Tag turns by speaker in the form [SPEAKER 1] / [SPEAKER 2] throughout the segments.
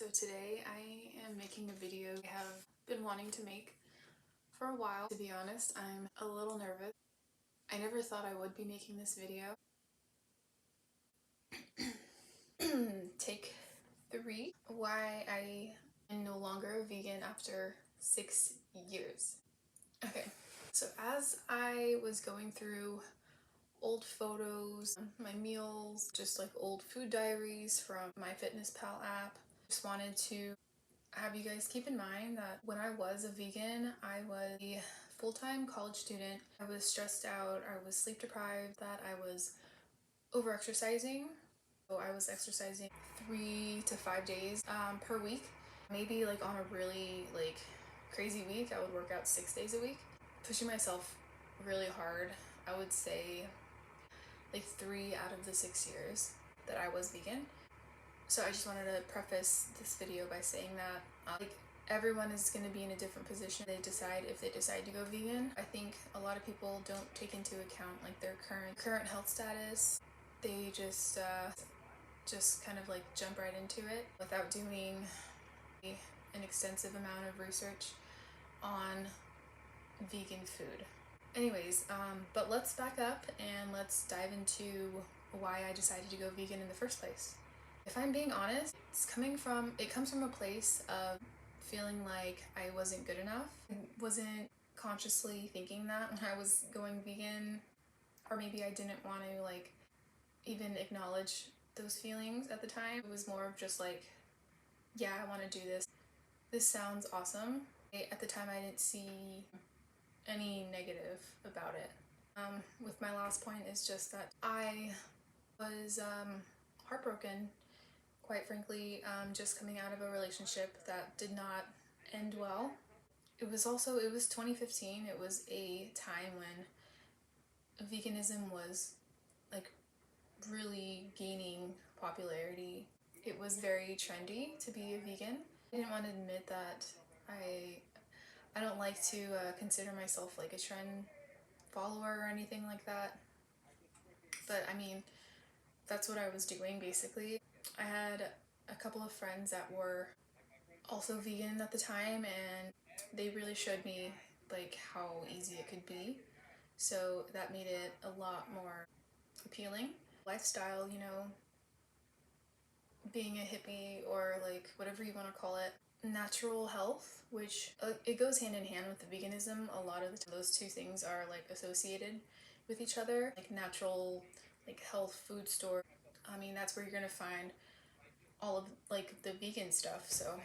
[SPEAKER 1] So today I am making a video I have been wanting to make for a while. To be honest, I'm a little nervous. I never thought I would be making this video. Take 3. Why I am no longer a vegan after 6 years. Okay, so as I was going through old photos, my meals, just like old food diaries from MyFitnessPal app, just wanted to have you guys keep in mind that when I was a vegan, I was a full-time college student. I was stressed out, I was sleep deprived, that I was over-exercising. So I was exercising 3 to 5 days per week. Maybe like on a really crazy week, I would work out 6 days a week. Pushing myself really hard, I would say like 3 out of the 6 years that I was vegan. So I just wanted to preface this video by saying that everyone is going to be in a different position if they decide to go vegan. I think a lot of people don't take into account like their current health status. They just kind of like jump right into it without doing an extensive amount of research on vegan food. Anyways, but let's back up and let's dive into why I decided to go vegan in the first place. If I'm being honest, it comes from a place of feeling like I wasn't good enough. I wasn't consciously thinking that when I was going vegan, or maybe I didn't want to even acknowledge those feelings at the time. It was more of just like, yeah, I want to do this. This sounds awesome. At the time, I didn't see any negative about it. With my last point is just that I was heartbroken, quite frankly, just coming out of a relationship that did not end well. It was 2015. It was a time when veganism was like really gaining popularity. It was very trendy to be a vegan. I didn't want to admit that I don't like to consider myself like a trend follower or anything like that. But I mean, that's what I was doing basically. I had a couple of friends that were also vegan at the time, and they really showed me like how easy it could be. So that made it a lot more appealing. Lifestyle, being a hippie or like whatever you want to call it. Natural health, which it goes hand in hand with the veganism. A lot of those two things are like associated with each other. Like natural, like health food store. I mean, that's where you're gonna find all of like the vegan stuff. So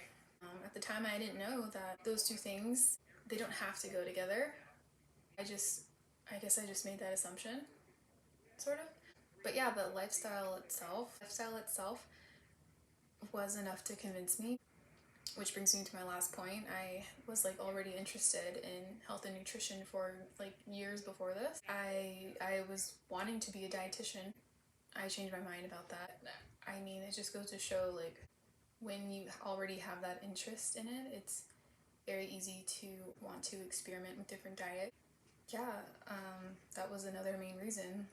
[SPEAKER 1] at the time, I didn't know that those two things, they don't have to go together. I guess I just made that assumption, sort of. But yeah, the lifestyle itself was enough to convince me. Which brings me to my last point. I was like already interested in health and nutrition for like years before this. I was wanting to be a dietitian. I changed my mind about that. I mean, it just goes to show like when you already have that interest in it, it's very easy to want to experiment with different diets. Yeah, that was another main reason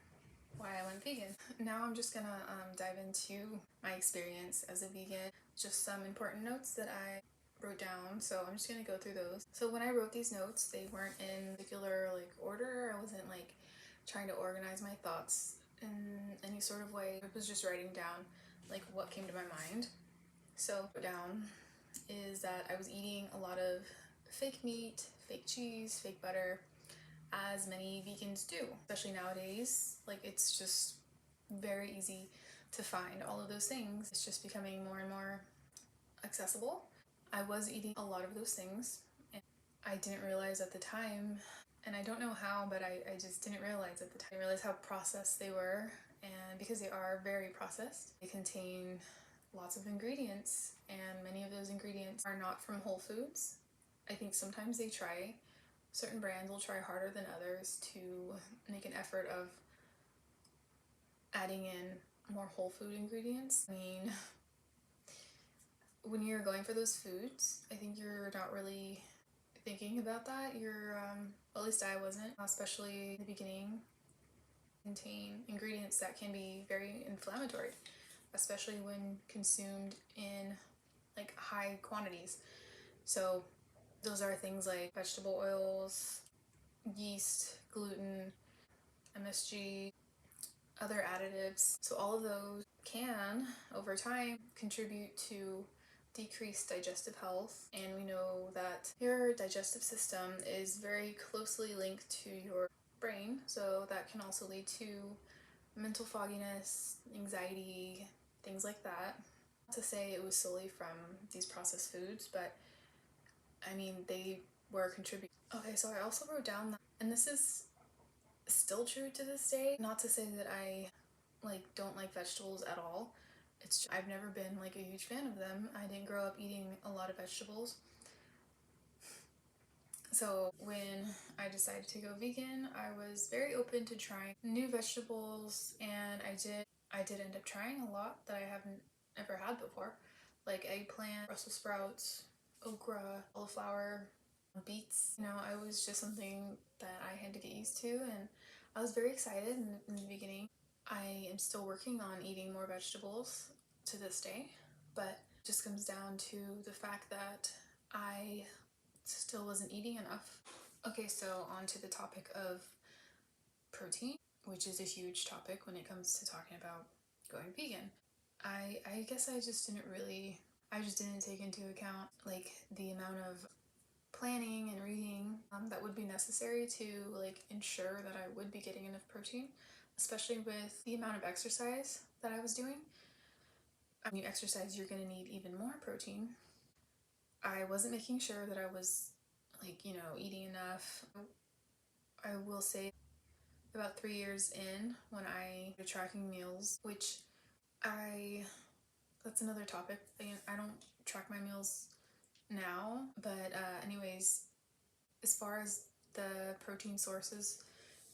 [SPEAKER 1] why I went vegan. Now I'm just gonna dive into my experience as a vegan. Just some important notes that I wrote down, so I'm just gonna go through those. So when I wrote these notes, they weren't in particular like order. I wasn't like trying to organize my thoughts in any sort of way. I was just writing down like what came to my mind. So down is that I was eating a lot of fake meat, fake cheese, fake butter, as many vegans do, especially nowadays. Like it's just very easy to find all of those things. It's just becoming more and more accessible. I was eating a lot of those things, and I didn't realize at the time, and I don't know how, but I just didn't realize at the time. I realized how processed they were, and because they are very processed, they contain lots of ingredients, and many of those ingredients are not from Whole Foods. I think sometimes certain brands will try harder than others to make an effort of adding in more whole food ingredients. I mean, when you're going for those foods, I think you're not really thinking about that. At least I wasn't, especially in the beginning, contain ingredients that can be very inflammatory, especially when consumed in like high quantities. So those are things like vegetable oils, yeast, gluten, MSG, other additives. So all of those can, over time, contribute to decreased digestive health. And we know that your digestive system is very closely linked to your brain. So that can also lead to mental fogginess, anxiety, things like that. Not to say it was solely from these processed foods, but I mean, they were contributing. Okay, so I also wrote down that, and this is still true to this day, not to say that I like don't like vegetables at all. It's I've never been like a huge fan of them. I didn't grow up eating a lot of vegetables. So when I decided to go vegan, I was very open to trying new vegetables, and I did end up trying a lot that I haven't ever had before, like eggplant, Brussels sprouts, okra, cauliflower, beets. You know, it was just something that I had to get used to, and I was very excited in the beginning. I am still working on eating more vegetables to this day, but it just comes down to the fact that I still wasn't eating enough. Okay, so on to the topic of protein, which is a huge topic when it comes to talking about going vegan. I guess I just didn't take into account like the amount of planning and reading that would be necessary to like ensure that I would be getting enough protein, especially with the amount of exercise that I was doing. When you exercise, you're going to need even more protein. I wasn't making sure that I was like, eating enough. I will say about 3 years in, when I started tracking meals, which that's another topic. I don't track my meals now, but anyways, as far as the protein sources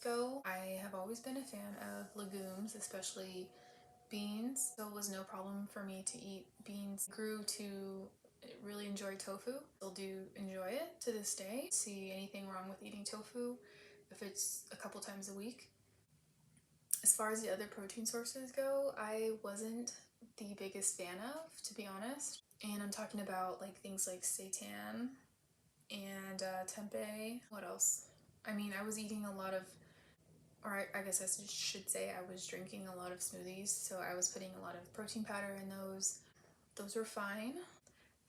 [SPEAKER 1] go, I have always been a fan of legumes, especially beans. So it was no problem for me to eat beans. Grew to really enjoy tofu. Still do enjoy it to this day. See anything wrong with eating tofu if it's a couple times a week. As far as the other protein sources go, I wasn't the biggest fan of, to be honest. And I'm talking about like things like seitan and tempeh. What else? I mean, I was eating a lot of, or I guess I should say I was drinking a lot of smoothies, so I was putting a lot of protein powder in those. Those were fine.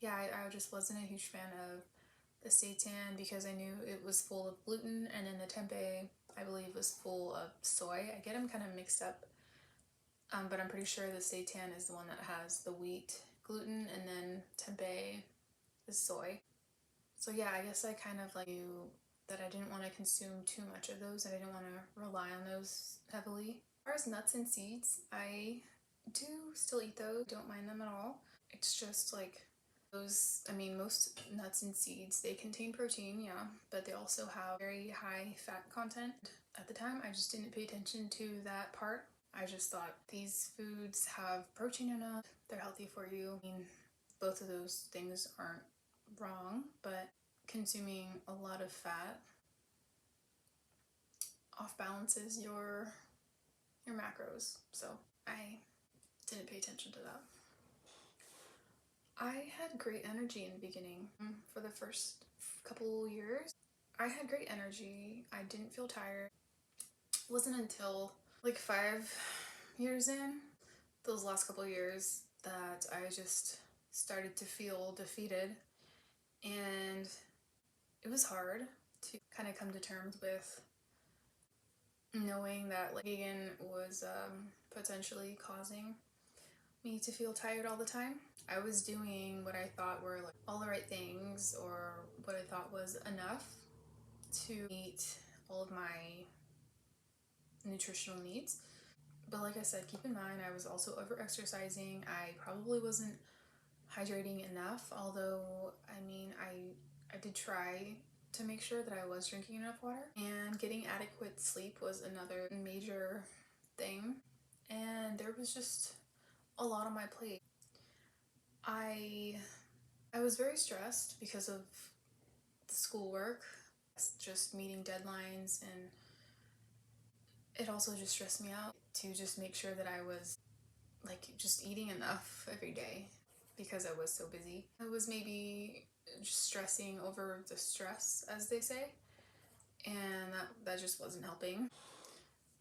[SPEAKER 1] Yeah, I just wasn't a huge fan of the seitan because I knew it was full of gluten, and then the tempeh, I believe, was full of soy. I get them kind of mixed up, but I'm pretty sure the seitan is the one that has the wheat gluten, and then tempeh is soy. So yeah, I guess I kind of like knew that I didn't want to consume too much of those, and I didn't want to rely on those heavily. As far as nuts and seeds, I do still eat those, don't mind them at all. It's just like those, I mean, most nuts and seeds, they contain protein, yeah, but they also have very high fat content. At the time, I just didn't pay attention to that part. I just thought these foods have protein enough, they're healthy for you. I mean, both of those things aren't wrong, but consuming a lot of fat off balances your macros. So I didn't pay attention to that. I had great energy in the beginning. For the first couple years, I had great energy. I didn't feel tired. It wasn't until like 5 years in, those last couple years, that I just started to feel defeated. And it was hard to kind of come to terms with knowing that like vegan was potentially causing me to feel tired all the time. I was doing what I thought were like all the right things, or what I thought was enough to meet all of my nutritional needs. But like I said, keep in mind I was also over exercising. I probably wasn't hydrating enough, although I mean I did try to make sure that I was drinking enough water, and getting adequate sleep was another major thing. And there was just a lot on my plate. I was very stressed because of the schoolwork, just meeting deadlines, and it also just stressed me out to just make sure that I was like just eating enough every day. because I was so busy. I was maybe just stressing over the stress, as they say, and that just wasn't helping.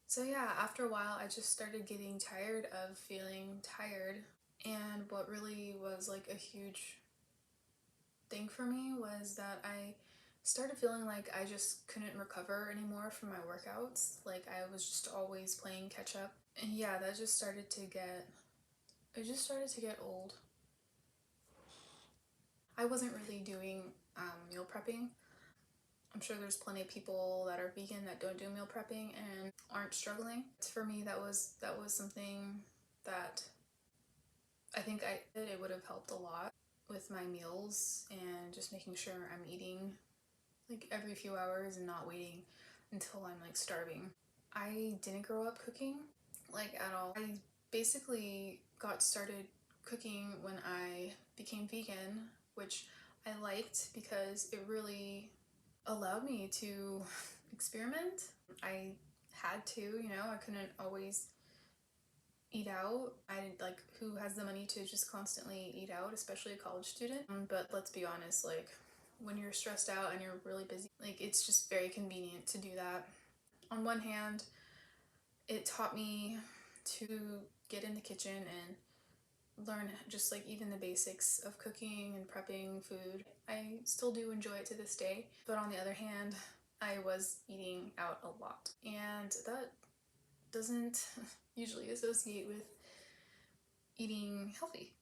[SPEAKER 1] So yeah, after a while I just started getting tired of feeling tired, and what really was like a huge thing for me was that I started feeling like I just couldn't recover anymore from my workouts. Like I was just always playing catch up. And yeah, that just started to get old. I wasn't really doing meal prepping. I'm sure there's plenty of people that are vegan that don't do meal prepping and aren't struggling. For me, that was something that I think it would have helped a lot with my meals and just making sure I'm eating like every few hours and not waiting until I'm like starving. I didn't grow up cooking like at all. I basically got started cooking when I became vegan, which I liked because it really allowed me to experiment. I had to, I couldn't always eat out. I didn't like, who has the money to just constantly eat out, especially a college student? But let's be honest, like when you're stressed out and you're really busy, like it's just very convenient to do that. On one hand, it taught me to get in the kitchen and learn just like even the basics of cooking and prepping food. I still do enjoy it to this day, but on the other hand, I was eating out a lot, and that doesn't usually associate with eating healthy.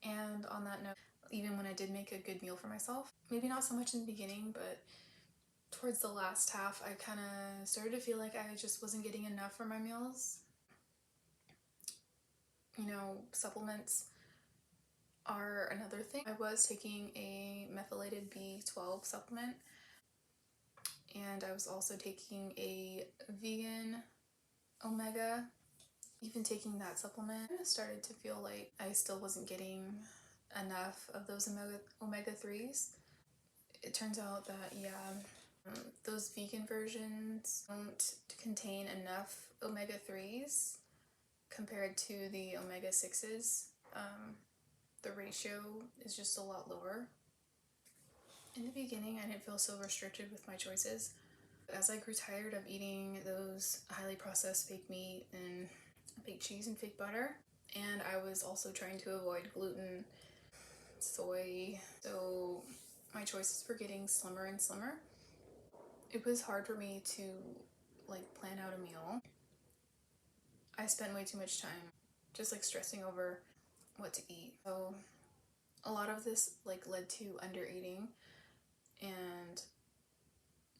[SPEAKER 1] And on that note, even when I did make a good meal for myself, maybe not so much in the beginning, but towards the last half, I kind of started to feel like I just wasn't getting enough for my meals. Supplements are another thing. I was taking a methylated B12 supplement, and I was also taking a vegan omega. Even taking that supplement, I started to feel like I still wasn't getting enough of those omega-3s. It turns out that, those vegan versions don't contain enough omega-3s compared to the omega-6s. The ratio is just a lot lower. In the beginning, I didn't feel so restricted with my choices. As I grew tired of eating those highly processed fake meat and fake cheese and fake butter, and I was also trying to avoid gluten, soy, so my choices were getting slimmer and slimmer. It was hard for me to like plan out a meal. I spent way too much time just like stressing over what to eat. So a lot of this like led to under eating and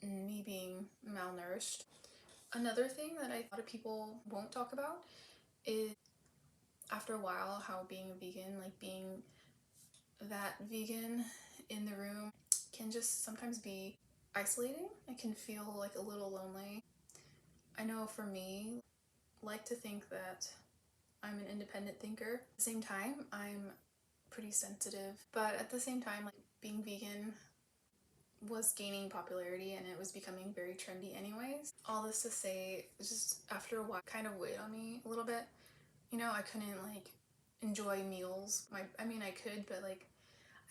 [SPEAKER 1] me being malnourished. Another thing that a lot of people won't talk about is after a while how being a vegan, like being that vegan in the room, can just sometimes be isolating. It can feel like a little lonely. I know for me, like to think that I'm an independent thinker. At the same time, I'm pretty sensitive, but at the same time, like being vegan was gaining popularity and it was becoming very trendy anyways. All this to say, just after a while, kind of weighed on me a little bit. I couldn't like enjoy meals. I mean, I could, but like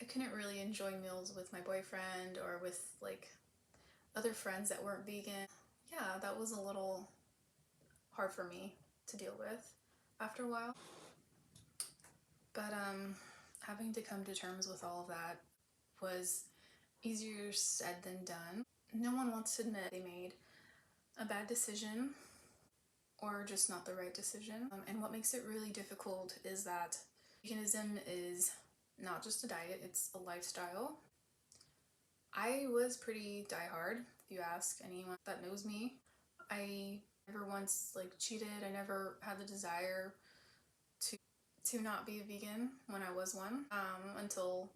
[SPEAKER 1] I couldn't really enjoy meals with my boyfriend or with like other friends that weren't vegan. Yeah, that was a little hard for me to deal with after a while. But having to come to terms with all of that was easier said than done. No one wants to admit they made a bad decision or just not the right decision. And what makes it really difficult is that veganism is not just a diet, it's a lifestyle. I was pretty diehard, if you ask anyone that knows me. I never once like cheated. I never had the desire to not be a vegan when I was one, until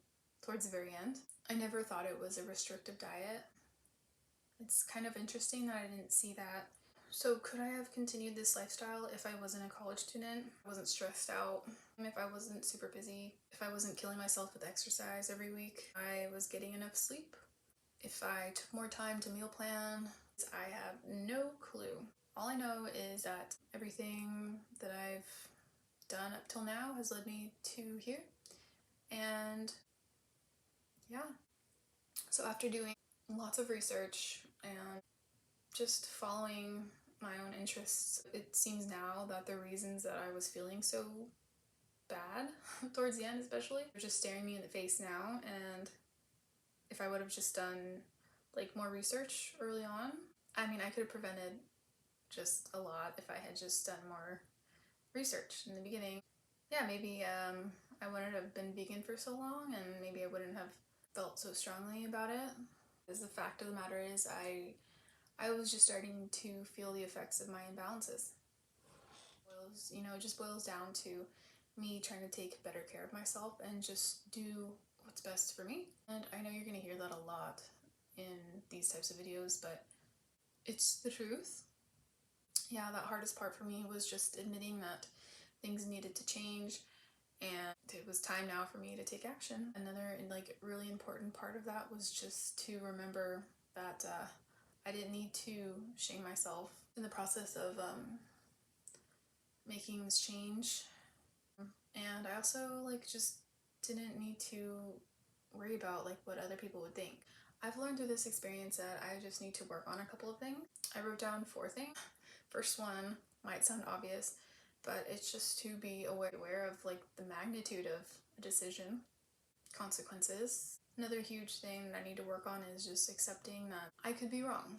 [SPEAKER 1] towards the very end. I never thought it was a restrictive diet. It's kind of interesting that I didn't see that. So could I have continued this lifestyle if I wasn't a college student? I wasn't stressed out, if I wasn't super busy, if I wasn't killing myself with exercise every week, I was getting enough sleep, if I took more time to meal plan. I have no clue. All I know is that everything that I've done up till now has led me to here. And yeah, so after doing lots of research and just following my own interests, it seems now that the reasons that I was feeling so bad towards the end especially are just staring me in the face now. And if I would have just done like more research early on, I mean, I could have prevented just a lot if I had just done more research in the beginning. Yeah, maybe I wouldn't have been vegan for so long, and maybe I wouldn't have felt so strongly about it. Because the fact of the matter is, I was just starting to feel the effects of my imbalances. It just boils down to me trying to take better care of myself and just do what's best for me. And I know you're gonna hear that a lot in these types of videos, but it's the truth. Yeah, that hardest part for me was just admitting that things needed to change, and it was time now for me to take action. Another really important part of that was just to remember that I didn't need to shame myself in the process of making this change. And I also just didn't need to worry about what other people would think. I've learned through this experience that I just need to work on a couple of things. I wrote down 4 things. First one might sound obvious, but it's just to be aware of the magnitude of a decision, consequences. Another huge thing that I need to work on is just accepting that I could be wrong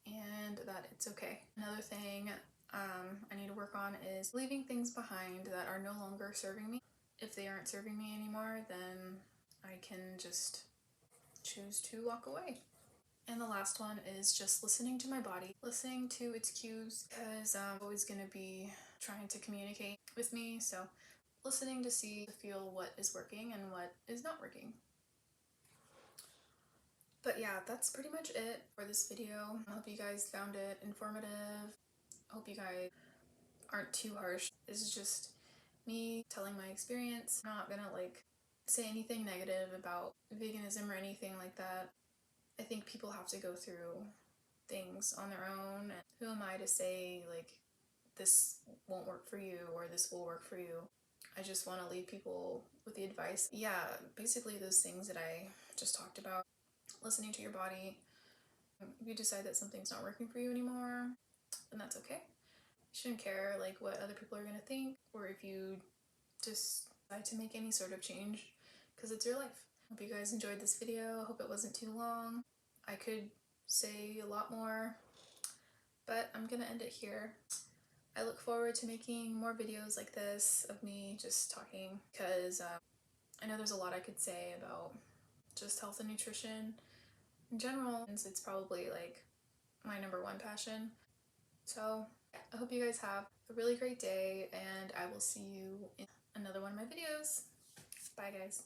[SPEAKER 1] and that it's okay. Another thing I need to work on is leaving things behind that are no longer serving me. If they aren't serving me anymore, then I can just choose to walk away. And the last one is just listening to my body, listening to its cues, because I'm always going to be trying to communicate with me. So listening to feel what is working and what is not working. But yeah, that's pretty much it for this video. I hope you guys found it informative. I hope you guys aren't too harsh. This is just me telling my experience. I'm not gonna say anything negative about veganism or anything like that. I think people have to go through things on their own, and who am I to say this won't work for you or this will work for you? I just want to leave people with the advice. Yeah, basically those things that I just talked about. Listening to your body. If you decide that something's not working for you anymore, then that's okay. You shouldn't care what other people are gonna think, or if you just decide to make any sort of change, because it's your life. Hope you guys enjoyed this video. Hope it wasn't too long. I could say a lot more, but I'm gonna end it here. I look forward to making more videos like this of me just talking, because I know there's a lot I could say about just health and nutrition in general. It's probably my #1 passion. So I hope you guys have a really great day, and I will see you in another one of my videos. Bye guys.